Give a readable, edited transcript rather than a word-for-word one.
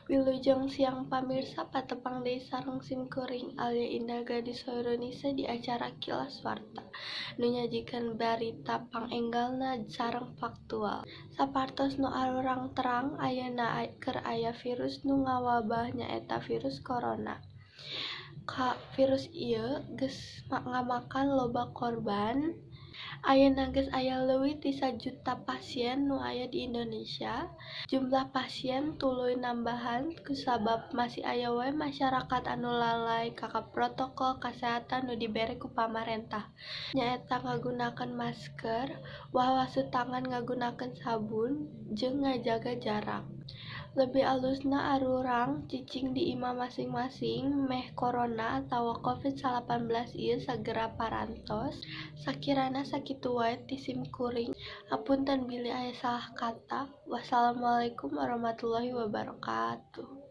Wilujeng siang pamirsa patepang deui sareng simkuring Alia Indah Gadis Hoironisa di acara Kilas Warta nu nyajikeun barita pangenggalna sareng faktual. Sapartos nu arurang terang ayeuna keur aya virus nu ngawabah nyaeta virus corona. Virus ieu geus ngamakan loba korban. Ayeuna geus aya leuwih ti 1 juta pasien nu aya di Indonesia. Jumlah pasien tuluy nambahan kusabab masih aya wae masyarakat anu lalai ka protokol kasehatan nu dibere ku pamarentah. Nyaeta ngagunakeun masker, wahwasu tangan ngagunakeun sabun, jeung ngajaga jarak. Lebih alusna arurang cicing di imah masing-masing meh corona atawa COVID-19 ieu sagera parantos. Sakirana sakitu wae ti simkuring. Hapunten bilih aya salah kata. Wassalamualaikum warahmatullahi wabarakatuh.